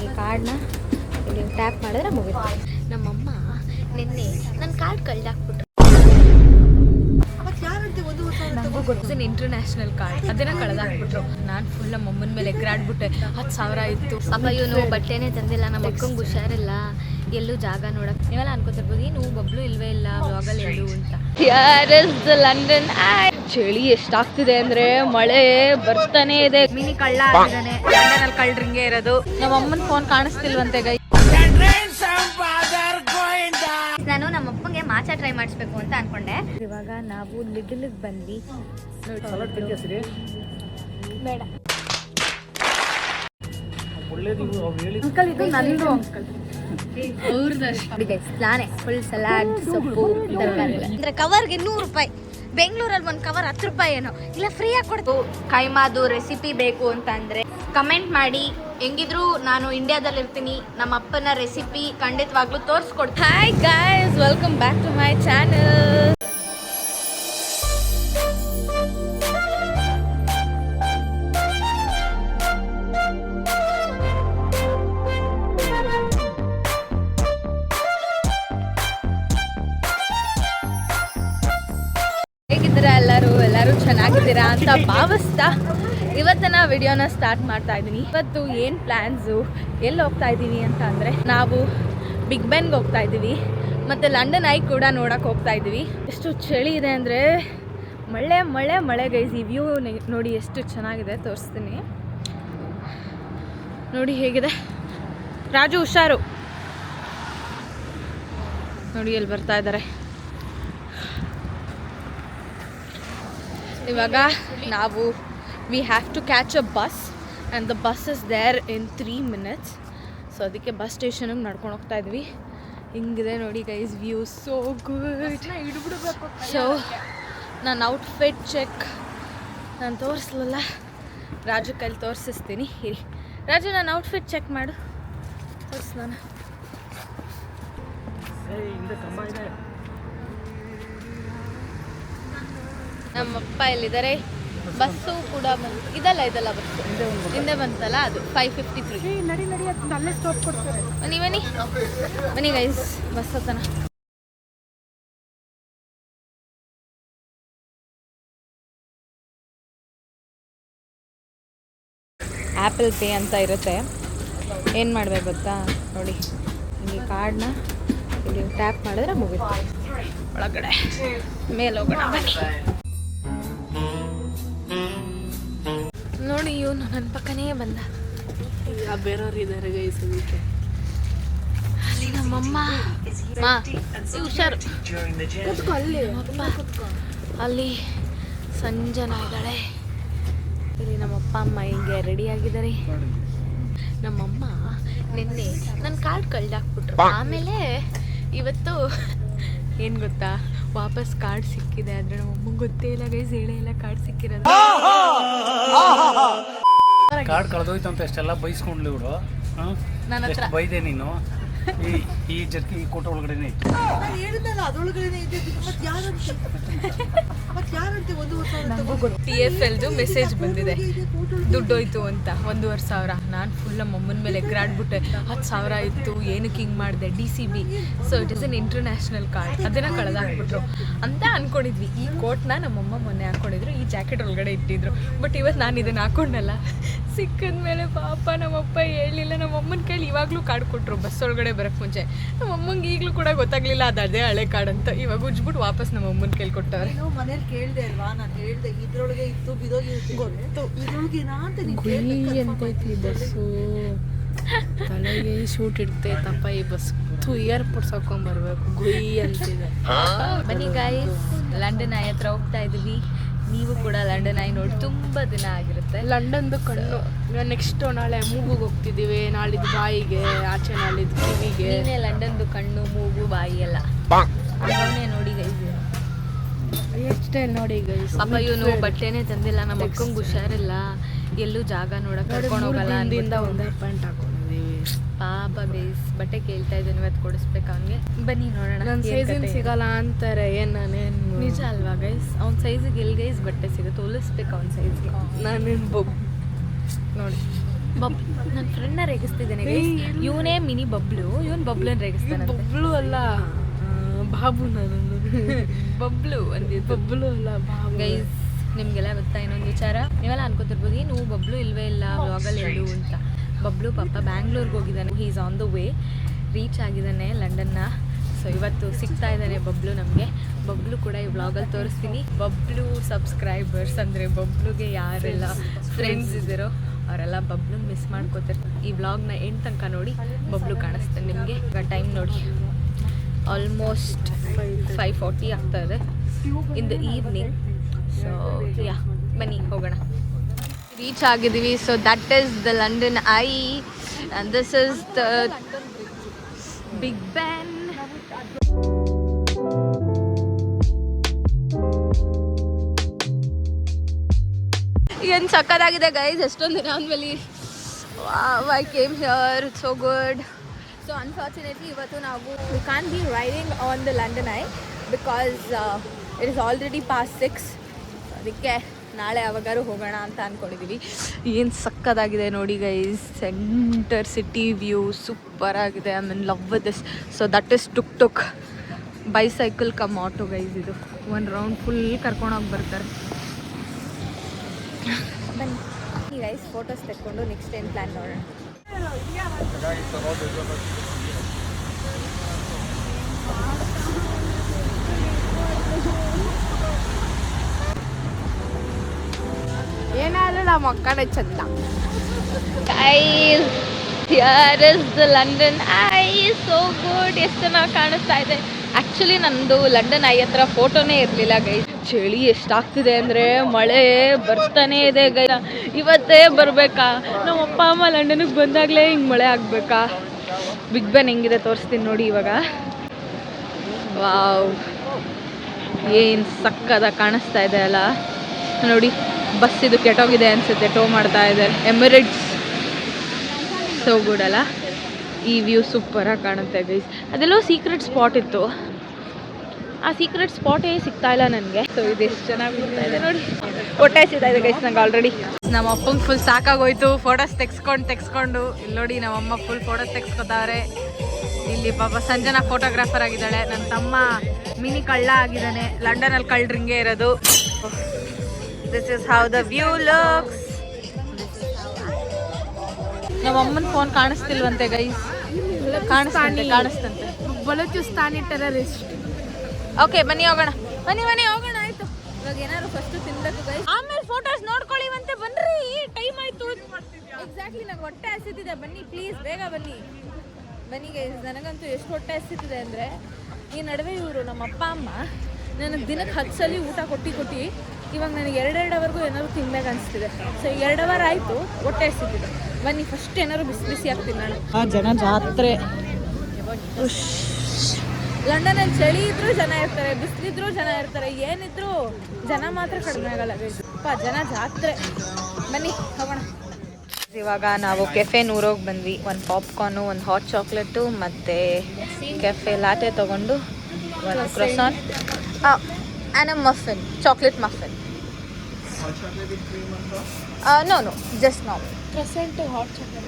ಈ ಕಾರ್ಡ್ನ ಇಲ್ಲಿ ಟ್ಯಾಪ್ ಮಾಡಿದ್ರೆ ಮುಗಿತು. ನಮ್ಮಮ್ಮ ನಿನ್ನೆ ನನ್ನ ಕಾರ್ಡ್ ಕಳ್ದಾಕ್ಬಿಟ್ರು. ನನಗೂ ಗೊತ್ತಿನ ಇಂಟರ್ನ್ಯಾಷನಲ್ ಕಾರ್ಡ್ ಅದನ್ನ ಕಳೆದಾಕ್ಬಿಟ್ರು. ನಾನು ಫುಲ್ ನಮ್ಮ ಅಮ್ಮನ ಮೇಲೆ ಎಗ್ರಾಡ್ಬಿಟ್ಟೆ. 10,000 ಇತ್ತು. ಪಾಪ ಇವನು ಬಟ್ಟೆನೇ ತಂದಿಲ್ಲ, ನಮ್ಮ ಅಕ್ಕಂಗೆ ಹುಷಾರಿಲ್ಲ, ಎಲ್ಲೂ ಜಾಗ ನೋಡಕ್. ನೀವೆಲ್ಲ ಅನ್ಕೋತಿರ್ಬೋದು ಏನು ಬಬ್ಲು ಇಲ್ವೇ ಇಲ್ಲ ವ್ಲಾಗಲ್ಲಿ ಎಲ್ಲೂ ಅಂತ. ಲಂಡನ್ ಚಳಿ ಎಷ್ಟಾಗ್ತಿದೆ ಅಂದ್ರೆ ಮಳೆ ಬರ್ತಾನೆ ಇದೆ. ಮಿನಿ ಕಳ್ಳ ಆಗಿದ್ದಾನೆ. ಲಂಡನಲ್ಲಿ ಕಳ್ಳರಿಂಗೆ ಇರೋದು. ನಮ್ಮ ಅಮ್ಮನ ಫೋನ್ ಕಾಣಿಸ್ತಿಲ್ವಂತೆ ಗೈ. ನಾನು ನಮ್ಮ ಅಪ್ಪಂಗೆ ಮಾಚಾ ಟ್ರೈ ಮಾಡಿಸ್ಬೇಕು ಅಂತ ಅನ್ಕೊಂಡೆ. ಇವಾಗ ನಾವು ಲಿಡಲ್ಗೆ ಬಂದ್ವಿ. ಬೇಡ ಅಂಕಲ್, ಇದು ನಂದು ಅಂಕಲ್. ನಾನೇ ಫುಲ್ ಸಲಾಡ್ ಸೊಪ್ಪು ತರಕಾರಿ ಅಂದ್ರೆ ಕವರ್ಗೆ 100 ರೂಪಾಯಿ. ಬೆಂಗಳೂರಲ್ಲಿ ಒಂದು ಕವರ್ 10 ರೂಪಾಯಿ ಏನೋ ಇಲ್ಲ ಫ್ರೀಯಾಗಿ ಕೊಡ್ತು. ಕೈಮಾದು ರೆಸಿಪಿ ಬೇಕು ಅಂತ ಅಂದ್ರೆ ಕಮೆಂಟ್ ಮಾಡಿ. ಹೆಂಗಿದ್ರು ನಾನು ಇಂಡಿಯಾದಲ್ಲಿ ಇರ್ತೀನಿ, ನಮ್ಮ ಅಪ್ಪನ ರೆಸಿಪಿ ಖಂಡಿತವಾಗ್ಲೂ ತೋರಿಸ್ಕೊಡ್ತೀನಿ. Hi guys, welcome back to my channel. ಹೇಗಿದ್ದೀರಾ ಎಲ್ಲರೂ ಚೆನ್ನಾಗಿದ್ದೀರಾ ಅಂತ ಭಾವಿಸ್ತಾ ಇವತ್ತಿನ ವಿಡಿಯೋನ ಸ್ಟಾರ್ಟ್ ಮಾಡ್ತಾ ಇದ್ದೀನಿ. ಇವತ್ತು ಏನು ಪ್ಲ್ಯಾನ್ಸು, ಎಲ್ಲಿ ಹೋಗ್ತಾ ಇದ್ದೀನಿ ಅಂತ ಅಂದರೆ ನಾವು ಬಿಗ್ ಬೆನ್ಗೆ ಹೋಗ್ತಾ ಇದ್ದೀವಿ ಮತ್ತು ಲಂಡನ್ ಐ ಕೂಡ ನೋಡೋಕೆ ಹೋಗ್ತಾ ಇದ್ದೀವಿ. ಎಷ್ಟು ಚಳಿ ಇದೆ ಅಂದರೆ ಮಳೆ ಮಳೆ ಮಳೆ ಗೈಸ್. ಈ ವ್ಯೂ ನೋಡಿ ಎಷ್ಟು ಚೆನ್ನಾಗಿದೆ, ತೋರಿಸ್ತೀನಿ ನೋಡಿ ಹೇಗಿದೆ. ರಾಜು ಹುಷಾರು ನೋಡಿ ಎಲ್ಲಿ ಬರ್ತಾ ಇದ್ದಾರೆ. ಇವಾಗ ನಾವು we have to catch a bus and the bus is there in 3 minutes. So ಅದಕ್ಕೆ ಬಸ್ ಸ್ಟೇಷನಿಗೆ ನಡ್ಕೊಂಡು ಹೋಗ್ತಾ ಇದ್ವಿ. ಹಿಂಗಿದೆ ನೋಡಿ guys, view so good. So ನಾನು ಔಟ್ಫಿಟ್ ಚೆಕ್ ನಾನು ತೋರಿಸ್ಲಲ್ಲ, ರಾಜು ಕೈಲಿ ತೋರಿಸ್ತೀನಿ. ಇರಿ ರಾಜು, ನಾನು ಔಟ್ಫಿಟ್ ಚೆಕ್ ಮಾಡು, ತೋರಿಸ್. ನಾನು ನಮ್ಮಪ್ಪ ಎಲ್ಲಿದ್ದಾರೆ. ಬಸ್ಸು ಕೂಡ ಬಂತು. ಇದಲ್ಲ ಬಸ್ಸು ಹಿಂದೆ ಬಂತಲ್ಲ, ಅದು 5:53. ಅಲ್ಲೇ ಸ್ಟಾಪ್ ಕೊಡ್ತಾರೆ. ಬನ್ನಿ ಗೈಸ್, ಬಸ್ ಹತ್ತನ. ಆ್ಯಪಲ್ ಪೇ ಅಂತ ಇರುತ್ತೆ. ಏನು ಮಾಡಬೇಕು ಗೊತ್ತಾ ನೋಡಿ, ಈ ಕಾರ್ಡ್ನ ಇಲ್ಲಿ ಟ್ಯಾಪ್ ಮಾಡಿದ್ರೆ ಮುಗಿತು. ಒಳಗಡೆ ಮೇಲೆ ಹೋಗೋಣ ಬನ್ನಿ. ನೋಡಿ ಇವನು ನನ್ನ ಪಕ್ಕನೇ ಬಂದ. ಬೇರೆಯವ್ರು ಇದ್ದಾರೆ ಗೈಸ್. ಅಲ್ಲಿ ನಮ್ಮಮ್ಮ ಹುಷಾರು ಕೂತ್ಕೊ. ಅಲ್ಲಿ ಅಲ್ಲಿ ಸಂಜನಾ ಇದ್ದಾಳೆ. ಇಲ್ಲಿ ನಮ್ಮಪ್ಪ ಅಮ್ಮ ಹಿಂಗೆ ರೆಡಿ ಆಗಿದ್ದಾರೆ. ನಮ್ಮಮ್ಮ ನಿನ್ನೆ ನನ್ನ ಕಾರ್ಡ್ ಕಳ್ದಾಕ್ಬಿಟ್ರು. ಆಮೇಲೆ ಇವತ್ತು ಏನು ಗೊತ್ತಾ, ವಾಪಸ್ ಕಾರ್ಡ್ ಸಿಕ್ಕಿದೆ. ಆದರೆ ನಮ್ಮಮ್ಮಂಗೆ ಗೊತ್ತೇ ಇಲ್ಲ ಗೈಸ್, ಹೇಳೇ ಇಲ್ಲ ಕಾರ್ಡ್ ಸಿಕ್ಕಿರೋದು. ಕಾರ್ಡ್ ಕಳೆದೋಯ್ತು ಅಂತ ಎಷ್ಟೆಲ್ಲ ಬೈಸ್ಕೊಂಡ್ಲಿ ಇವರು. ನನ್ನ ಹತ್ರ ಬೈದೆ ನೀನು. ಈ ಜರ್ಕಿ ಈ ಕೋಟ ಒಳಗಡೆನೆ ಇತ್ತು. TFLದು ಮೆಸೇಜ್ ಬಂದಿದೆ, ದುಡ್ಡು ಹೋಯ್ತು ಅಂತ 1,500. ನಾನು ಫುಲ್ ನಮ್ಮ ಅಮ್ಮನ ಮೇಲೆ ಎಗ್ರಾಡ್ಬಿಟ್ಟೆ. 10,000 ಇತ್ತು, ಏನಕ್ಕೆ ಹಿಂಗೆ ಮಾಡಿದೆ. DCB, so it is an international card, ಅದನ್ನು ಕಳೆದಾಕ್ಬಿಟ್ರು ಅಂತ ಅಂದ್ಕೊಂಡಿದ್ವಿ. ಈ ಕೋಟ್ನ ನಮ್ಮಮ್ಮ ಮೊನ್ನೆ ಹಾಕ್ಕೊಂಡಿದ್ರು, ಈ ಜಾಕೆಟ್ ಒಳಗಡೆ ಇಟ್ಟಿದ್ರು. ಬಟ್ ಇವತ್ತು ನಾನು ಇದನ್ನು ಹಾಕ್ಕೊಂಡಲ್ಲ. ಸಿಕ್ಕಿದ ಮೇಲೆ ಪಾಪ ನಮ್ಮಪ್ಪ ಹೇಳಿಲ್ಲ. ನಮ್ಮಮ್ಮನ ಕೈಲಿ ಇವಾಗಲೂ ಕಾರ್ಡ್ ಕೊಟ್ಟರು ಬಸ್ ಒಳಗಡೆ ಬರೋಕ್ಕೆ ಮುಂಚೆ. ನಮ್ಮಮ್ಮಂಗೆ ಈಗಲೂ ಕೂಡ ಗೊತ್ತಾಗಲಿಲ್ಲ ಅದು ಅದೇ ಹಳೆ ಕಾರ್ಡ್ ಅಂತ. ಇವಾಗ ಉಜ್ಬಿಟ್ಟು ವಾಪಸ್ ನಮ್ಮ ಅಮ್ಮನ ಕೈಲಿ ಕೊಟ್ಟವ್ರೆ. ಮನೇಲಿ ಕೇಳಿದೆ ಅಲ್ವಾ, ನಾನು ಹೇಳಿದೆ ಇದ್ರೊಳಗೆ ಇತ್ತು ಬಿದೋಗಿರುತ್ತೆ ಗೊತ್ತು. ಇದ್ರೊಳಗೇನಾ ಅಂತ ಅಂತೈತಿ ಬಸ್ಸು. ತಲೆಗೆ ಶೂಟ್ ಇಡ್ತೈತಪ್ಪ ಈ ಬಸ್. ಏರ್ಪೋರ್ಟ್ಸ್ ಹಾಕೊಂಡ್ಬರ್ಬೇಕು ಗುಯ್ ಅಂತಿದೆ. ಬನ್ನಿ ಗಾಯ್ಸ್, ಲಂಡನ್ ಐ ಹತ್ರ ಹೋಗ್ತಾ ಇದ್ದೀವಿ. ನೀವು ಕೂಡ ಲಂಡನ್ ಐ ನೋಡಿ ತುಂಬ ದಿನ ಆಗಿರುತ್ತೆ. ಲಂಡನ್ದು ಕಣ್ಣು. ನೆಕ್ಸ್ಟ್ ನಾಳೆ ಮೂಗುಗೆ ಹೋಗ್ತಿದ್ದೀವಿ, ನಾಳಿದ್ದು ಬಾಯಿಗೆ, ಆಚೆ ನಾಳಿದ್ದು ಕಿವಿಗೆ. ನೀನೇ ಲಂಡನ್ದು ಕಣ್ಣು ಮೂಗು ಬಾಯಿ ಎಲ್ಲ ಅವನೇ ನೋಡಿ ಗೈಸ್. ಎಷ್ಟೇ ನೋಡಿ ಗೈಸ್. ಪಾಪ ಇವನು ಬಟ್ಟೆನೇ ತಂದಿಲ್ಲ, ನಮ್ಮ ಅಕ್ಕಂಗೆ ಹುಷಾರಿಲ್ಲ, ಎಲ್ಲೂ ಜಾಗ ನೋಡಕ್ಕೆ ಕರ್ಕೊಂಡು ಹೋಗಲ್ಲ ಅಂದಿಂದ ಒಂದೇ ಪ್ಯಾಂಟ್ ಹಾಕೊಂಡಿದ್ದೀವಿ. ಪಾಪ ಗೈಸ್, ಬಟ್ಟೆ ಕೇಳ್ತಾ ಇದ್ದೀನಿ, ಇವತ್ತು ಕೊಡಿಸ್ಬೇಕು ಅವನಿಗೆ. ಬನ್ನಿ ನೋಡೋಣ. ನನ್ನ ಸೈಜಿನ ಸಿಗಲ್ಲ ಅಂತಾರೆ. ನಾನೇನು ನಿಜ ಅಲ್ವಾ ಗೈಸ್? ಅವ್ನ ಸೈಜಿಗೆ ಎಲ್ಲಿ ಗೈಸ್ ಬಟ್ಟೆ ಸಿಗುತ್ತೆ? ಹೊಲಿಸ್ಬೇಕು ಅವ್ನ ಸೈಜ್ಗೆ. ನಾನೇನು ನೋಡಿ ನನ್ನ ಫ್ರೆಂಡ್ನ ರೇಗಿಸ್ತಿದ್ದೇನೆ ಇವನೇ ಮಿನಿ ಬಬ್ಲು ಇವನ್ ಬಬ್ಲನ್ ರೇಗಿಸ್ತಾನೆ ಬಬ್ಲು ಅಲ್ಲ ಬಾಬು ನಾನು ಬಬ್ಲು ಅಂದಿದ್ದು ಬಬ್ಲು ಅಲ್ಲ ಬಾಬು. ಗೈಸ್ ನಿಮಗೆಲ್ಲ ಗೊತ್ತಾ ಇನ್ನೊಂದು ವಿಚಾರ, ನೀವೆಲ್ಲ ಅನ್ಕೋತಿರ್ಬೋದು ಏನು ಬಬ್ಲು ಇಲ್ವೇ ಇಲ್ಲ ವ್ಲಾಗಲ್ಲಿ ಹೇಳು ಅಂತ. ಬಬ್ಲು ಪಾಪ ಬ್ಯಾಂಗ್ಳೂರ್ಗೆ ಹೋಗಿದ್ದಾನೆ, he is on the way, reach ಆಗಿದ್ದಾನೆ ಲಂಡನ್ನ. ಸೊ ಇವತ್ತು ಸಿಗ್ತಾ ಇದ್ದಾನೆ ಬಬ್ಲು ನಮಗೆ. ಬಬ್ಲು ಕೂಡ ಈ ವ್ಲಾಗಲ್ಲಿ ತೋರಿಸ್ತೀನಿ. ಬಬ್ಲು ಸಬ್ಸ್ಕ್ರೈಬರ್ಸ್ ಅಂದರೆ ಬಬ್ಲುಗೆ ಯಾರೆಲ್ಲ ಫ್ರೆಂಡ್ಸ್ ಇದ್ದೀರೋ ಅವರೆಲ್ಲ ಬಬ್ಲು ಮಿಸ್ ಮಾಡ್ಕೋತಾರೆ. ಈ ವ್ಲಾಗ್ನ ಎಂಡ್ ತನಕ ನೋಡಿ, ಬಬ್ಲು ಕಾಣಿಸ್ತಾನೆ ನಿಮಗೆ. ಈಗ ಟೈಮ್ ನೋಡಿ ಆಲ್ಮೋಸ್ಟ್ 5:40 ಆಗ್ತಾ ಇದೆ in the evening. So yeah ಬನ್ನಿ ಹೋಗೋಣ. ರೀಚ್ ಆಗಿದ್ದೀವಿ. So that is the London Eye and this is the Big Ben. ಏನು ಸಕ್ಕತ್ತಾಗಿದೆ ಗೈಸ್, ಎಷ್ಟೊಂದು ದಿನ ಆದಮೇಲೆ I came here, it's so good. So unfortunately ಇವತ್ತು ನಾವು we can't be riding on the London Eye because it is already past 6. ಅದಕ್ಕೆ ನಾಳೆ ಯಾವಾಗಾರು ಹೋಗೋಣ ಅಂತ ಅಂದ್ಕೊಂಡಿದ್ದೀವಿ. ಏನು ಸಕ್ಕತ್ತಾಗಿದೆ ನೋಡಿ guys, centre city view super ಆಗಿದೆ. I mean love with this. So that is tuk bicycle cum auto guys. ಇದು ಒಂದು ರೌಂಡ್ ಫುಲ್ ಕರ್ಕೊಂಡೋಗಿ ಬರ್ತಾರೆ. ಬನ್ನಿ ಗೈಸ್ ಫೋಟೋಸ್ ತೆಕ್ಕೊಂಡು ನೆಕ್ಸ್ಟ್ ಏನು ಪ್ಲ್ಯಾನ್ ನೋಡೋಣ. ಏನಾದ್ರೂ ನಮ್ಮ ಅಕ್ಕನೇ ಚಂದ. Guys, here is the London Eye. So good. ಎಷ್ಟು ಚೆನ್ನಾಗಿ ಕಾಣಿಸ್ತಾ ಇದೆ. ಆ್ಯಕ್ಚುಲಿ ನಂದು ಲಂಡನ್ ಐ ಹತ್ರ ಫೋಟೋನೇ ಇರಲಿಲ್ಲ ಗೈಸ್. ಚಳಿ ಎಷ್ಟಾಗ್ತಿದೆ ಅಂದರೆ ಮಳೆ ಬರ್ತಾನೇ ಇದೆ ಗೈ. ಇವತ್ತೇ ಬರಬೇಕಾ? ನಮ್ಮ ಅಪ್ಪ ಅಮ್ಮ ಲಂಡನ್ಗೆ ಬಂದಾಗಲೇ ಹಿಂಗೆ ಮಳೆ ಆಗಬೇಕಾ? ಬಿಗ್ ಬ್ಯಾನ್ ಹೆಂಗಿದೆ ತೋರಿಸ್ತೀನಿ ನೋಡಿ ಇವಾಗ. ವಾವ್, ಏನು ಸಕ್ಕದಾಗಿ ಕಾಣಿಸ್ತಾ ಇದೆ ಅಲ್ಲ ನೋಡಿ. ಬಸ್ ಇದು ಕೆಟ್ಟೋಗಿದೆ ಅನಿಸುತ್ತೆ, ಟೋ ಮಾಡ್ತಾ ಇದ್ದಾರೆ. ಎಮಿರೇಟ್ಸ್, ಸೋ ಗುಡ್ ಅಲ್ಲ. ಈ ವ್ಯೂ ಸೂಪರಾಗಿ ಕಾಣುತ್ತೆ ಗೈಸ್. ಅದೆಲ್ಲೋ ಸೀಕ್ರೆಟ್ ಸ್ಪಾಟ್ ಇತ್ತು, ಆ ಸೀಕ್ರೆಟ್ ಸ್ಪಾಟೇ ಸಿಗ್ತಾ ಇಲ್ಲ ನನಗೆ. ಸೊ ಇದು ಎಷ್ಟು ಚೆನ್ನಾಗಿ ಬರ್ತಾ ಇದೆ ನೋಡಿ. ಹೊಟ್ಟೆ ಹಸಿತಾ ಇದೆ ಗೈಸ್ ನಂಗೆ ಆಲ್ರೆಡಿ. ನಮ್ಮ ಅಪ್ಪಂಗೆ ಫುಲ್ ಸಾಕಾಗೋಯ್ತು ಫೋಟೋಸ್ ತೆಗ್ಸ್ಕೊಂಡು. ಇಲ್ಲಿ ನೋಡಿ ನಮ್ಮಮ್ಮ ಫುಲ್ ಫೋಟೋಸ್ ತೆಗ್ಸ್ಕೊತಾವ್ರೆ. ಇಲ್ಲಿ ಪಾಪ ಸಂಜನಾ ಫೋಟೋಗ್ರಾಫರ್ ಆಗಿದ್ದಾಳೆ. ನನ್ನ ತಮ್ಮ ಮಿನಿ ಕಳ್ಳ ಆಗಿದ್ದಾನೆ. ಲಂಡನಲ್ಲಿ ಕಳ್ಳರಿಂಗೆ ಇರೋದು. This is how the view looks. ನಮ್ಮ ಅಮ್ಮನ ಫೋನ್ ಕಾಣಿಸ್ತಿಲ್ವಂತೆ ಗೈಸ್. ಕಾಣಿಸ್ತಂತೆ. ಬಲೂಚಿಸ್ತಾನಿ ಟೆರರಿಸ್ಟ್. ಓಕೆ ಬನ್ನಿ ಹೋಗೋಣ, ಬನ್ನಿ ಹೋಗೋಣ. ಆಯ್ತು, ಇವಾಗ ಏನಾದ್ರು ಫಸ್ಟ್ ತಿನ್ಬೇಕು ಗೈಸ್, ಆಮೇಲೆ ಫೋಟೋಸ್ ನೋಡ್ಕೊಳ್ಳಿವಂತೆ. ಬನ್ರಿ, ಟೈಮ್ ಆಯ್ತು. ಎಕ್ಸಾಕ್ಟ್ಲಿ ನಂಗೆ ಹೊಟ್ಟೆ ಹಸಿತಿದೆ. ಬನ್ನಿ ಪ್ಲೀಸ್, ಬೇಗ ಬನ್ನಿ ಗೈಸ್. ನನಗಂತೂ ಎಷ್ಟು ಹೊಟ್ಟೆ ಹಸಿತಿದೆ ಅಂದರೆ, ಈ ನಡುವೆ ಇವರು ನಮ್ಮ ಅಪ್ಪ ಅಮ್ಮ ನನಗೆ ದಿನಕ್ಕೆ 10 ಸಲ ಊಟ ಕೊಟ್ಟು ಇವಾಗ ನನಗೆ 2 ಅವರ್ಗೂ ಏನಾದ್ರು ತಿನ್ಬೇಕು ಅನಿಸ್ತಿದೆ. ಸೊ 2 ಅವರ್ ಆಯಿತು, ಹೊಟ್ಟೆ ಹಸಿತಿದೆ. ಬನ್ನಿ ಫಸ್ಟ್ ಏನಾದ್ರು ಬಿಸಿ ಆಗ್ತೀನಿ ನಾನು. ಜನ ಜಾತ್ರೆ. ಲಂಡನಲ್ಲಿ ಚಳಿ ಇದ್ರೂ ಜನ ಇರ್ತಾರೆ, ಬಿಸಿಲಿದ್ರೂ ಜನ ಇರ್ತಾರೆ, ಏನಿದ್ರು ಜನ ಮಾತ್ರ ಕಡಿಮೆ ಆಗಲ್ಲ ಗೈಸ್. ಜನ ಜಾತ್ರೆ. ಬನ್ನಿ ಹೋಗೋಣ. ಇವಾಗ ನಾವು ಕೆಫೆ ನೂರೋಗಿ ಬಂದ್ವಿ. ಒಂದು ಪಾಪ್ಕಾರ್ನು, ಒಂದು ಹಾಟ್ ಚಾಕ್ಲೇಟು ಮತ್ತು ಕೆಫೆ ಲಾಟೆ ತೊಗೊಂಡು ಒಂದು croissant and muffin, chocolate muffin. No just normal croissant hot chocolate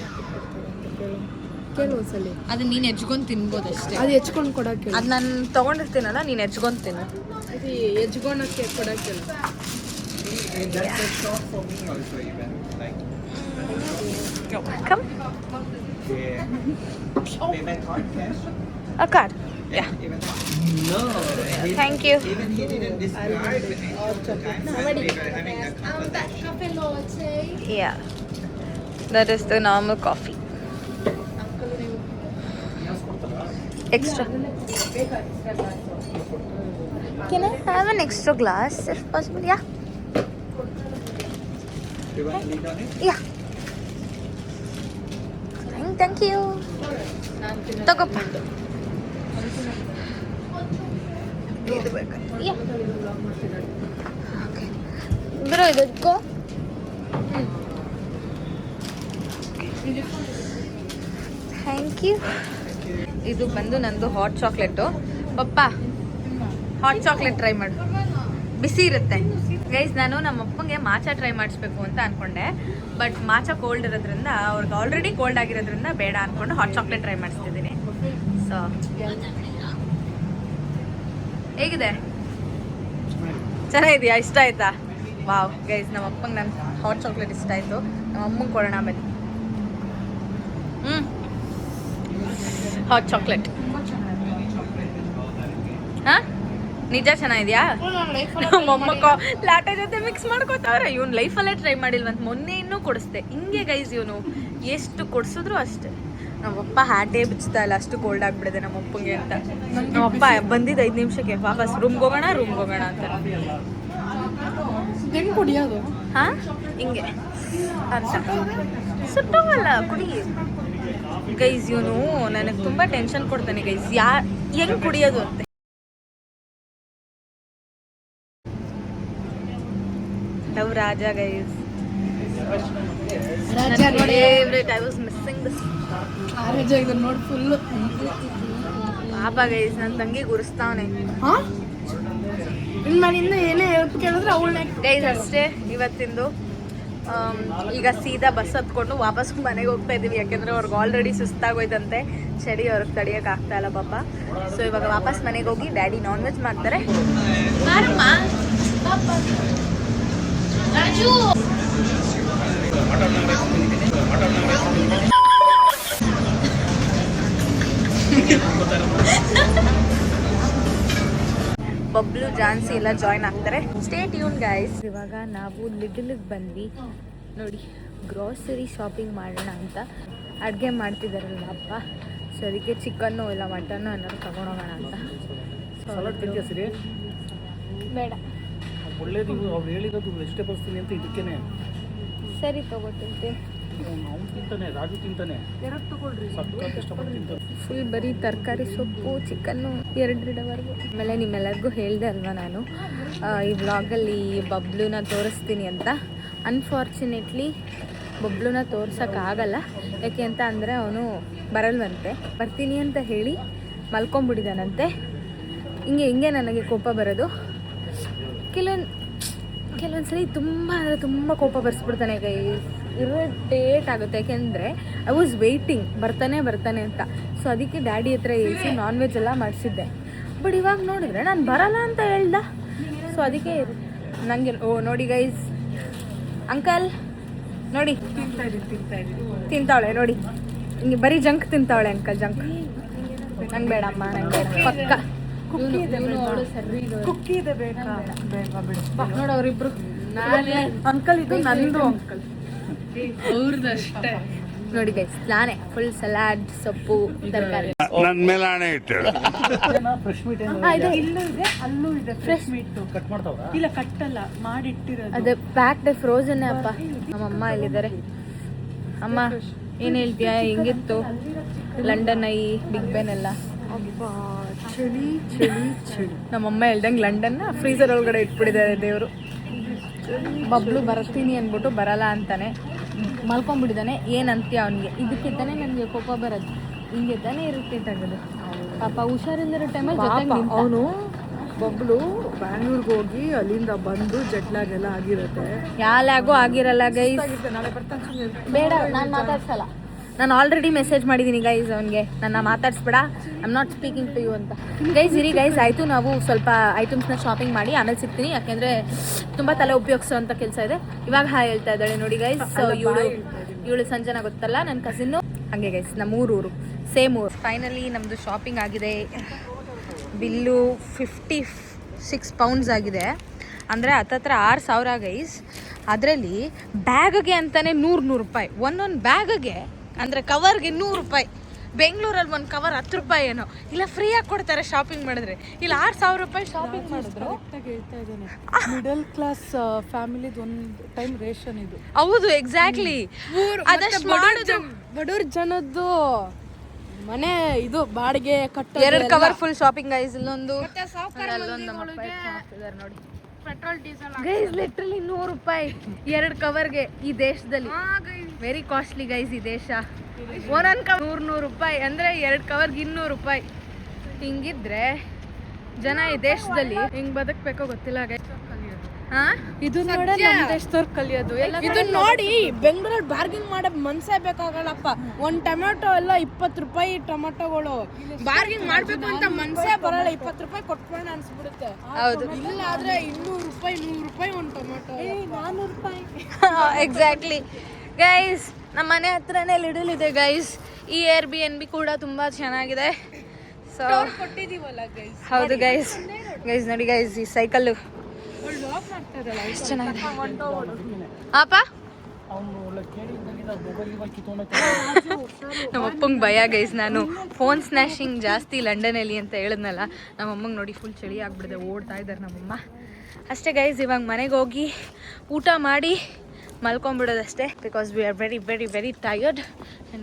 ಕೆಲವೊಂದ್ಸಲಿ ಅದನ್ನ ನೀನು ಹೆಚ್ಕೊಂಡು ತಿನ್ಬೋದು ಅಷ್ಟೇ. ಅದು ಹೆಚ್ಕೊಂಡು ಕೊಡೋಕೆ, ಅದು ನಾನು ತೊಗೊಂಡಿರ್ತೀನಲ್ಲ, ನೀನು ಹೆಚ್ಕೊಂಡು ತಿನ್ನು. ಅದು ಹೆಚ್ಕೊಳಕ್ಕೆ ಕೊಡೋಕ್ಕಿಲ್ಲ. Come. Payment card, cash? A card. Yeah. No. Thank you. Even he didn't describe it. We were having a conversation. Yeah. That is the normal coffee. Extra. Can I have an extra glass if possible? Yeah. You want to lean on it? Yeah. Thank you. ತಗೋಪ್ಪ. Yeah. Okay. Bro, ಇದಕ್ಕೋ. Thank you. ಇದು ಬಂದು ನಂದು hot chocolate. ಪಪ್ಪ hot chocolate try ಮಾಡು, ಬಿಸಿ ಇರುತ್ತೆ. Guys ನಾನು ನಮ್ಮ ಅಪ್ಪಂಗೆ ಮಾಚಾ ಟ್ರೈ ಮಾಡಿಸ್ಬೇಕು ಅಂತ ಅನ್ಕೊಂಡೆ, ಬಟ್ ಮಾಚಾ ಕೋಲ್ಡ್ ಇರೋದ್ರಿಂದ ಅವ್ರಿಗೆ ಆಲ್ರೆಡಿ ಕೋಲ್ಡ್ ಆಗಿರೋದ್ರಿಂದ ಬೇಡ ಅನ್ಕೊಂಡು ಹಾಟ್ ಚಾಕ್ಲೇಟ್ ಟ್ರೈ ಮಾಡಿಸ್ತಿದ್ದೀನಿ. ಸೊ ಹೇಗಿದೆ? ಚೆನ್ನಾಗಿದೆಯಾ? ಇಷ್ಟ ಆಯ್ತಾ? ವಾವ್ ಗೈಸ್, ನಮ್ಮ ಅಪ್ಪಂಗೆ ನನ್ನ ಹಾಟ್ ಚಾಕ್ಲೇಟ್ ಇಷ್ಟ ಆಯಿತು. ನಮ್ಮ ಅಮ್ಮಂಗೆ ಕೊಡೋಣ ಆಮೇಲೆ. ಹಾಟ್ ಚಾಕ್ಲೇಟ್ ಹಾಂ ನಿಜ ಚೆನ್ನಾಗಿದ್ಯಾ? ನಮ್ಮಮ್ಮ ಲಾಟೆ ಜೊತೆ ಮಿಕ್ಸ್ ಮಾಡ್ಕೋತಾವ್ರೆ. ಇವ್ನು ಲೈಫಲ್ಲೇ ಟ್ರೈ ಮಾಡಿಲ್ವಂತ. ಮೊನ್ನೆ ಇನ್ನೂ ಕೊಡಿಸ್ದೆ ಹಿಂಗೆ ಗೈಸ್. ಇವನು ಎಷ್ಟು ಕೊಡಿಸಿದ್ರು ಅಷ್ಟೇ. ನಮ್ಮಪ್ಪ ಹ್ಯಾಟೇ ಬಿಚ್ತಾ ಇಲ್ಲ, ಅಷ್ಟು ಕೋಲ್ಡ್ ಆಗಿಬಿಡಿದೆ ನಮ್ಮಪ್ಪಂಗೆ ಅಂತ. ನಮ್ಮಪ್ಪ ಬಂದಿದ್ದು 5 ನಿಮಿಷಕ್ಕೆ ವಾಪಸ್ ರೂಮ್ಗೆ ಹೋಗೋಣ ಅಂತ. ಹೆಂಗೆ ಕುಡಿಯೋದು? ಹಾಂ ಹಿಂಗೆ ಅಂತ ಸುಟ್ಟೋಗಲ್ಲ ಕುಡಿ. ಗೈಸ್ ಇವನು ನನಗೆ ತುಂಬ ಟೆನ್ಷನ್ ಕೊಡ್ತಾನೆ ಗೈಸ್. ಹೆಂಗೆ ಕುಡಿಯೋದು ಅಂತ. Love Raja guys, favourite. I was missing this. Raja ಇದನ್ನ ನೋಡಿ ಫುಲ್ಲು ಪಾಪ ಗೈಸ್, ನನ್ನ ತಂಗಿ ಗುರಿಸ್ತಾವನೆ. ಹಾಂ ಇನ್ನು ಮನೆಯಿಂದ ಏನೇ ಹೆಲ್ಪ್ ಕೇಳಿದ್ರೆ ಅವಳನ್ನೇ ಗೈಸ್ ಅಷ್ಟೇ ಇವತ್ತಿಂದು. ಈಗ ಸೀದಾ ಬಸ್ ಹತ್ಕೊಂಡು ವಾಪಸ್ ಮನೆಗೆ ಹೋಗ್ತಾ ಇದ್ದೀವಿ. ಯಾಕೆಂದರೆ ಅವ್ರಿಗೆ ಆಲ್ರೆಡಿ ಸುಸ್ತಾಗೋಯ್ತಂತೆ, ಚಳಿ ಅವ್ರಿಗೆ ತಡಿಯೋಕೆ ಆಗ್ತಾ ಇಲ್ಲ ಪಾಪ. ಸೊ ಇವಾಗ ವಾಪಸ್ ಮನೆಗೆ ಹೋಗಿ ಡ್ಯಾಡಿ ನಾನ್ ವೆಜ್ ಮಾಡ್ತಾರೆ. ಬಬ್ಲು ಜಾನ್ಸಿ ಎಲ್ಲ ಜಾಯ್ನ್ ಆಗ್ತಾರೆ. Stay tune guys. ಇವಾಗ ನಾವು ಲಿಟಲ್ಗೆ ಬಂದ್ವಿ ನೋಡಿ, ಗ್ರೋಸರಿ ಶಾಪಿಂಗ್ ಮಾಡೋಣ ಅಂತ. ಅಡುಗೆ ಮಾಡ್ತಿದ್ದಾರಲ್ಲ ಅಪ್ಪ, ಸೊ ಅದಕ್ಕೆ ಚಿಕನ್ನು ಇಲ್ಲ ಮಟನ್ನು ಏನಾದ್ರು ತಗೊಂಡೋಗೋಣ ಅಂತ. ಬೇಡ ಒಳ್ಳೇದು, ಅವ್ರು ಹೇಳಿರೋದು ವೆಜಿಟೇಬಲ್ಸ್ ಅಂತ ಇದಕ್ಕೇನೆ. ಸರಿ ತಗೋತಿರ್ತೀನಿ. ಅವ್ನು ತಿಂತಾನೆ, ರಾಜು ತಿಂತಾನೆ. ಸಖತ್ ಇಷ್ಟಪಟ್ಟು ತಿಂತಾನೆ. ಫುಲ್ ಬರೀ ತರಕಾರಿ, ಸೊಪ್ಪು, ಚಿಕನ್ನು 2 ಆಮೇಲೆ ನಿಮ್ಮೆಲ್ಲರಿಗೂ ಹೇಳಿದೆ ಅಲ್ವಾ ನಾನು ಈ ವ್ಲಾಗಲ್ಲಿ ಬಬ್ಲುನ ತೋರಿಸ್ತೀನಿ ಅಂತ. ಅನ್ಫಾರ್ಚುನೇಟ್ಲಿ ಬಬ್ಲುನ ತೋರ್ಸೋಕ್ಕಾಗಲ್ಲ. ಯಾಕೆ ಅಂತ ಅಂದರೆ ಅವನು ಬರಲ್ವಂತೆ. ಬರ್ತೀನಿ ಅಂತ ಹೇಳಿ ಮಲ್ಕೊಂಬಿಟ್ಟಿದ್ದಾನಂತೆ. ಹಿಂಗೆ ನನಗೆ ಕೋಪ ಬರೋದು. ಕೆಲವೊಂದ್ಸರಿ ತುಂಬ ಕೋಪ ಬರ್ಸ್ಬಿಡ್ತಾನೆ ಗೈಸ್. ಇರಿಟೇಟ್ ಆಗುತ್ತೆ. ಯಾಕೆಂದರೆ ಐ ವಾಸ್ ವೆಯ್ಟಿಂಗ್ ಬರ್ತಾನೆ ಅಂತ. ಸೊ ಅದಕ್ಕೆ ಡ್ಯಾಡಿ ಹತ್ರ ಏಸಿ ನಾನ್ ವೆಜ್ ಎಲ್ಲ ಮಾಡಿಸಿದ್ದೆ. ಬಟ್ ಇವಾಗ ನೋಡಿದ್ರೆ ನಾನು ಬರಲ್ಲ ಅಂತ ಹೇಳ್ದ. ಸೊ ಅದಕ್ಕೆ ನನಗೆ ನೋಡಿ ಗೈಸ್, ಅಂಕಲ್ ನೋಡಿ ತಿಂತಾವಳೆ ನೋಡಿ, ಹಿಂಗೆ ಬರೀ ಜಂಕ್ ತಿಂತಾವಳೆ ಅಂಕಲ್. ಜಂಕ್ ನಂಗೆ ಬೇಡಮ್ಮ, ನಂಗೆ ಬೇಡ. ಪಕ್ಕ ಕುಕ್ಕಿ ಇದೆ ಬೇಕಾ? ನೋಡಿ ಅವರಿಬ್ರು. ಅಂಕಲ್ ಇದು ನಂದು ಅಂಕಲ್. ಅವ್ರದ್ದಷ್ಟೇ ನೋಡಿ ಗೈಸ್, ನಾನೇ ಫುಲ್ ಸಲಾಡ್, ಸೊಪ್ಪು, ತರಕಾರಿ. ನನ್ನ ಮೇಲೆ ಹಣೆ ಇಟ್ಟಳು. ಫ್ರೆಶ್ ಮೀಟ್ ಇಲ್ಲೂ ಇದೆ, ಅಲ್ಲೂ ಇದೆ ಫ್ರೆಶ್ ಮೀಟ್. ಕಟ್ ಮಾಡ್ತಾವ್ರಾ? ಇಲ್ಲ ಕಟ್ಟಲ್ಲ, ಮಾಡಿಟ್ಟಿರೋದು. ಅದು ಪ್ಯಾಕ್ಡ್ ಫ್ರೋಸನ್ ಅಪ್ಪ. ನಮ್ಮಮ್ಮ ಇಲ್ಲಿದ್ದಾರೆ. ಅಮ್ಮ ಏನು ಹೇಳ್ತೀಯಾ? ಹೆಂಗಿತ್ತು ಲಂಡನ್ ಐ ಬಿಗ್ ಬೆನ್ ಎಲ್ಲ? ಚಳಿ ಚಳಿ ಚಳಿ. ನಮ್ಮಮ್ಮ ಹೇಳ್ದಂಗೆ ಲಂಡನ್ನ ಫ್ರೀಸರ್ ಒಳಗಡೆ ಇಟ್ಬಿಟ್ಟಿದ್ದಾರೆ ದೇವರು. ಬಬ್ಲು ಬರ್ತೀನಿ ಅಂದ್ಬಿಟ್ಟು ಬರಲ್ಲ ಅಂತಾನೆ, ಮಲ್ಕೊಂಡ್ಬಿಟ್ಟಿದ್ದಾನೆ. ಏನಂತೀಯ ಅವನಿಗೆ? ಇದಕ್ಕೆ ತಾನೇ ನನಗೆ ಕೋಪ ಬರೋದು. ಹಿಂಗೆ ತಾನೇ ಇರಿಟೇಟ್ ಆಗೋದು. ಪಾಪ ಹುಷಾರಿಲ್ಲರೋ ಟೈಮಲ್ಲಿ ಅವನು ಬಬ್ಲು ಬ್ಯಾಂಗ್ಳೂರ್ಗೆ ಹೋಗಿ ಅಲ್ಲಿಂದ ಬಂದು ಜೆಟ್ಲಾಗೆಲ್ಲ ಆಗಿರುತ್ತೆ. ಯಾಲಾಗೂ ಆಗಿರಲ್ಲ ಗೈಸ್. ನಾಳೆ ಬರ್ತಾನೆ. ಬೇಡ, ನಾನು ಮಾತಾಡ್ಸಲ್ಲ. ನಾನು ಆಲ್ರೆಡಿ ಮೆಸೇಜ್ ಮಾಡಿದ್ದೀನಿ ಗೈಸ್ ಅವನಿಗೆ, ನನ್ನ ಮಾತಾಡಿಸ್ಬೇಡ, I am not speaking to you ಅಂತ. ಗೈಸ್ ಇರಿ ಗೈಸ್, ಆಯಿತು ನಾವು ಸ್ವಲ್ಪ ಐಟಮ್ಸ್ನ ಶಾಪಿಂಗ್ ಮಾಡಿ ಆಮೇಲೆ ಸಿಗ್ತೀನಿ. ಯಾಕೆಂದರೆ ತುಂಬ ತಲೆ ಉಪಯೋಗಿಸೋ ಅಂತ ಕೆಲಸ ಇದೆ. ಇವಾಗ ಹಾಯ್ ಹೇಳ್ತಾ ಇದ್ದಾಳೆ ನೋಡಿ ಗೈಸ್. ಸೊ ಇವಳು ಸಂಜನಾ ಗೊತ್ತಲ್ಲ, ನನ್ನ ಕಸಿನ್ನು. ಹಾಗೆ ಗೈಸ್ ನಮ್ಮ ಊರು ಸೇಮ್ ಊರು. ಫೈನಲಿ ನಮ್ಮದು ಶಾಪಿಂಗ್ ಆಗಿದೆ. ಬಿಲ್ಲು 56 ಪೌಂಡ್ಸ್ ಆಗಿದೆ. ಅಂದರೆ ಹತ್ತತ್ರ 6,000 ಗೈಸ್. ಅದರಲ್ಲಿ ಬ್ಯಾಗ್ಗೆ ಅಂತಲೇ 100 ರೂಪಾಯಿ ಒಂದೊಂದು ಬ್ಯಾಗ್ಗೆ. ಅಂದರೆ ಕವರ್ಗೆ 100 ರೂಪಾಯಿ. ಬೆಂಗಳೂರಲ್ಲಿ ಒಂದು ಕವರ್ 10 ರೂಪಾಯಿ ಏನೋ, ಇಲ್ಲ ಫ್ರೀಯಾಗಿ ಕೊಡ್ತಾರೆ ಶಾಪಿಂಗ್ ಮಾಡಿದ್ರೆ. ಇಲ್ಲ 6,000 ರೂಪಾಯಿ ಶಾಪಿಂಗ್ ಮಾಡಿದ್ರು. ಹೇಳ್ತಾ ಇದ್ದಾನೆ, ಮಿಡಲ್ ಕ್ಲಾಸ್ ಫ್ಯಾಮಿಲಿದು ಒಂದು ಟೈಮ್ ರೇಷನ್ ಇದು. ಹೌದು, ಎಕ್ಸಾಕ್ಟ್ಲಿ. ಅದಷ್ಟು ಮಾಡಿದ್ರು ಬಡವ್ರ ಜನದ್ದು ಮನೆ ಇದು ಬಾಡಿಗೆ ಕಟ್ಟ 2 ಕವರ್ ಫುಲ್ ಶಾಪಿಂಗ್ ಗೈಸ್. ಇಲ್ಲೊಂದು ಅಲ್ಲೊಂದು ನಮ್ಮ ಅಪ್ಪ ಎತ್ಕೊಂಡು ಹೋಗ್ತಿದ್ದಾರೆ ನೋಡಿ. ಪೆಟ್ರೋಲ್ ಡೀಸೆಲ್ ಗೈಸ್ ಲಿಟ್ರಲಿ 100 ರೂಪಾಯಿ 2 ಕವರ್ಗೆ. ಈ ದೇಶದಲ್ಲಿ ವೆರಿ ಕಾಸ್ಟ್ಲಿ ಗೈಸ್ ಈ ದೇಶ. ಒಂದೊಂದು ಕವರ್ 100 ರೂಪಾಯಿ ಅಂದರೆ 2 ಕವರ್ಗೆ 200 ರೂಪಾಯಿ. ಹಿಂಗಿದ್ರೆ ಜನ ಈ ದೇಶದಲ್ಲಿ ಹಿಂಗೆ ಬದುಕಬೇಕೋ ಗೊತ್ತಿಲ್ಲ ಗೈಸ್. ಇದು ನೋಡಿ ನಮ್ಮ ದೇಶದವ್ರು ಕಲಿಯೋದು ಇದನ್ನ ನೋಡಿ ಬೆಂಗಳೂರಲ್ಲಿ ಬಾರ್ಗಿಂಗ್ ಮಾಡೋ ಮನ್ಸೇ ಬೇಕಾಗಲ್ಲಪ್ಪ. ಒಂದ್ ಟೊಮೆಟೊ ಎಲ್ಲ 20 ರೂಪಾಯಿ ಟೊಮೆಟೊಗಳು. ಬಾರ್ಗಿಂಗ್ ಮಾಡ್ಬೇಕು ಅಂತ ಮನ್ಸೇ ಬರಲ್ಲ. 20 ರೂಪಾಯಿ ಕೊಟ್ಕೊಂಡು ಅನ್ಸ್ಬಿಡುತ್ತೆ. ಹೌದು, ಇಲ್ಲ ಆದ್ರೆ 200 ರೂಪಾಯಿ 100 ರೂಪಾಯಿ ಒಂದ್ ಟೊಮೆಟೊ. 400 ರೂಪಾಯಿ. Exactly guys. ನಮ್ಮ ಮನೆ ಹತ್ರನೇ ಲಿಡಲ್ ಇದೆ ಗೈಸ್. ಈ Airbnb ಕೂಡ ತುಂಬಾ ಚೆನ್ನಾಗಿದೆ. ಸೊ ಕೊಟ್ಟಿದೀವಲ್ಲ ಗೈಸ್. ಹೌದು ಗೈಸ್. ಗೈಸ್ ನೋಡಿ ಗೈಸ್, ಈ ಸೈಕಲ್ ಎಷ್ಟು ಚೆನ್ನಾಗಿದೆ. ಅಪ್ಪ ಅವನು ಒಳ್ಳೆ ಕೇಳಿದ್ದಂಗೆ ಮೊಬೈಲ್ ಇವಾಗ ಕಿತ್ಕೊಂಡ ನಮ್ಮ ಅಪ್ಪಂಗೆ ಭಯ ಗೈಸ್. ನಾನು ಫೋನ್ ಸ್ನ್ಯಾಶಿಂಗ್ ಜಾಸ್ತಿ ಲಂಡನಲ್ಲಿ ಅಂತ ಹೇಳಿದ್ನಲ್ಲ, ನಮ್ಮ ಅಮ್ಮಂಗೆ ನೋಡಿ ಫುಲ್ ಚಳಿ ಆಗ್ಬಿಡಿದೆ. ಓಡ್ತಾ ಇದ್ದಾರೆ ನಮ್ಮಮ್ಮ. ಅಷ್ಟೇ ಗೈಸ್, ಇವಾಗ ಮನೆಗೆ ಹೋಗಿ ಊಟ ಮಾಡಿ ಮಲ್ಕೊಂಡ್ಬಿಡೋದಷ್ಟೇ. Because we are very very very tired.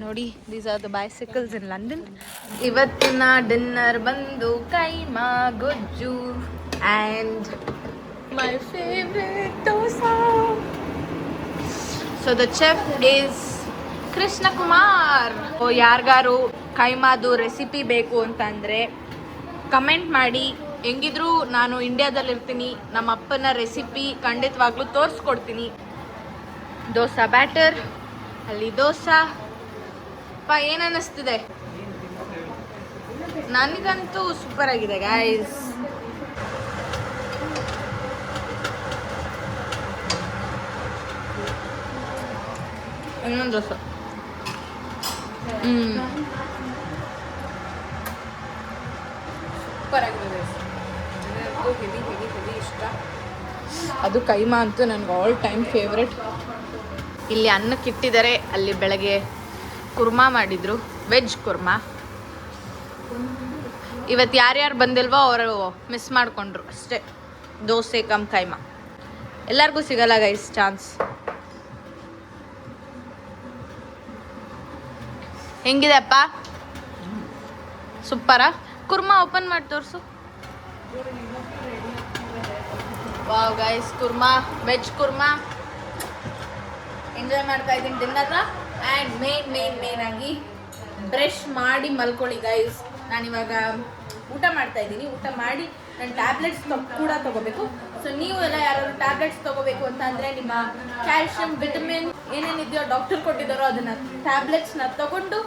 ನೋಡಿ, these are the bicycles in London. ಇವತ್ತಿನ ಡಿನ್ನರ್ ಬಂದು ಕೈಮಾ ಗೊಜ್ಜು and my favourite dosa. So the chef is Krishna Kumar. ಯಾರಿಗಾರು ಕೈಮಾದು ರೆಸಿಪಿ ಬೇಕು ಅಂತಂದರೆ ಕಮೆಂಟ್ ಮಾಡಿ. ಹೆಂಗಿದ್ರು ನಾನು ಇಂಡಿಯಾದಲ್ಲಿರ್ತೀನಿ, ನಮ್ಮ ಅಪ್ಪನ ರೆಸಿಪಿ ಖಂಡಿತವಾಗ್ಲೂ ತೋರಿಸ್ಕೊಡ್ತೀನಿ. ದೋಸಾ ಬ್ಯಾಟರ್, ಅಲ್ಲಿ ದೋಸಾ ಏನು ಅನ್ನಿಸ್ತಿದೆ? ನನಗಂತೂ ಸೂಪರ್ ಆಗಿದೆ ಗೈಸ್. ಇನ್ನೊಂದು ದೋಸೆ. ಸೂಪರ್ ಆಗಿದೆ. ಹೆವಿ ಇಷ್ಟ. ಅದು ಕೈಮಾ ಅಂತೂ ನನಗೆ ಆಲ್ ಟೈಮ್ ಫೇವ್ರೆಟ್. ಇಲ್ಲಿ ಅನ್ನಕ್ಕೆ ಇಟ್ಟಿದ್ದಾರೆ. ಅಲ್ಲಿ ಬೆಳಗ್ಗೆ ಕುರ್ಮಾ ಮಾಡಿದ್ರು, ವೆಜ್ ಕುರ್ಮಾ. ಇವತ್ತು ಯಾರ್ಯಾರು ಬಂದಿಲ್ವೋ ಅವರು ಮಿಸ್ ಮಾಡಿಕೊಂಡ್ರು ಅಷ್ಟೇ. ದೋಸೆ ಕಮ್ ಕೈಮಾ ಎಲ್ಲರಿಗೂ ಸಿಗಲ್ಲ ಗೈಸ್ ಚಾನ್ಸ್. ಹೆಂಗಿದೆ ಅಪ್ಪ? ಸೂಪರಾ? ಕುರ್ಮಾ ಓಪನ್ ಮಾಡಿ ತೋರಿಸು. Wow guys, kurma, veg kurma enjoy ಮಾಡ್ತಾ ಇದ್ದೀನಿ ಡಿನ್ನರ್ನ. ಆ್ಯಂಡ್ ಮೇನ್ ಆಗಿ ಬ್ರಷ್ ಮಾಡಿ ಮಲ್ಕೊಳ್ಳಿ ಗೈಸ್. ನಾನಿವಾಗ ಊಟ ಮಾಡ್ತಾ ಇದ್ದೀನಿ. ಊಟ ಮಾಡಿ ನಾನು ಟ್ಯಾಬ್ಲೆಟ್ಸ್ ಕೂಡ ತೊಗೋಬೇಕು. ಸೊ ನೀವು ಎಲ್ಲ ಯಾರಾದ್ರು ಟ್ಯಾಬ್ಲೆಟ್ಸ್ ತೊಗೋಬೇಕು ಅಂತ ಅಂದರೆ ನಿಮ್ಮ ಕ್ಯಾಲ್ಶಿಯಂ, ವಿಟಮಿನ್ ಏನೇನಿದೆಯೋ ಡಾಕ್ಟರ್ ಕೊಟ್ಟಿದ್ದಾರೋ ಅದನ್ನು ಟ್ಯಾಬ್ಲೆಟ್ಸ್ನ ತೊಗೊಂಡು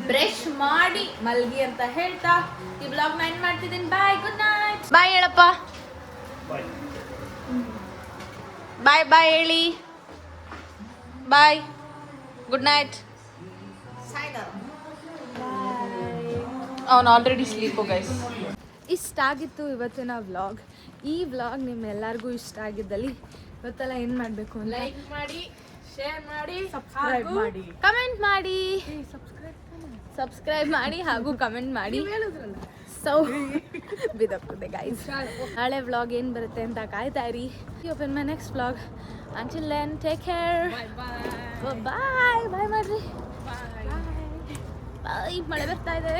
ಬ್ರಷ್ ಮಾಡಿ ಮಲ್ಗಿ ಅಂತ ಹೇಳ್ತಾ ಈ ಬ್ಲಾಗ್ನ ಎಂಡ್ ಮಾಡ್ತಿದ್ದೀನಿ. ಬಾಯ್, ಗುಡ್ ನೈಟ್. ಬಾಯ್ ಹೇಳಪ್ಪ. ಬಾಯ್ ಬಾಯ್ ಹೇಳಿ. ಬಾಯ್, ಗುಡ್ ನೈಟ್. ಅವನು ಆಲ್ರೆಡಿ ಸ್ಲೀಪು ಗೈಸ್. ಇಷ್ಟ ಆಗಿತ್ತು ಇವತ್ತಿನ ವ್ಲಾಗ್. ಈ ವ್ಲಾಗ್ ನಿಮ್ಮೆಲ್ಲರಿಗೂ ಇಷ್ಟ ಆಗಿದ್ದಲ್ಲಿ ಇವತ್ತೆಲ್ಲ ಏನು ಮಾಡಬೇಕು ಅಂದರೆ ಲೈಕ್ ಮಾಡಿ, ಶೇರ್ ಮಾಡಿ, ಸಬ್ಸ್ಕ್ರೈಬ್ ಮಾಡಿ, ಕಮೆಂಟ್ ಮಾಡಿ, ಸಬ್ಸ್ಕ್ರೈಬ್ ಮಾಡಿ ಹಾಗೂ ಕಮೆಂಟ್ ಮಾಡಿ. ಸೊ ಬಿದಕ್ಕಿದೆ ಗೈಸ್. ನಾಳೆ ವ್ಲಾಗ್ ಏನು ಬರುತ್ತೆ ಅಂತ ಕಾಯ್ತಾ ಇರಿ. Open my next vlog. Until then, take care. Bye. Bye ಮಾಡ್ರಿ. Bye. ಮಳೆ ಬರ್ತಾ ಇದೆ.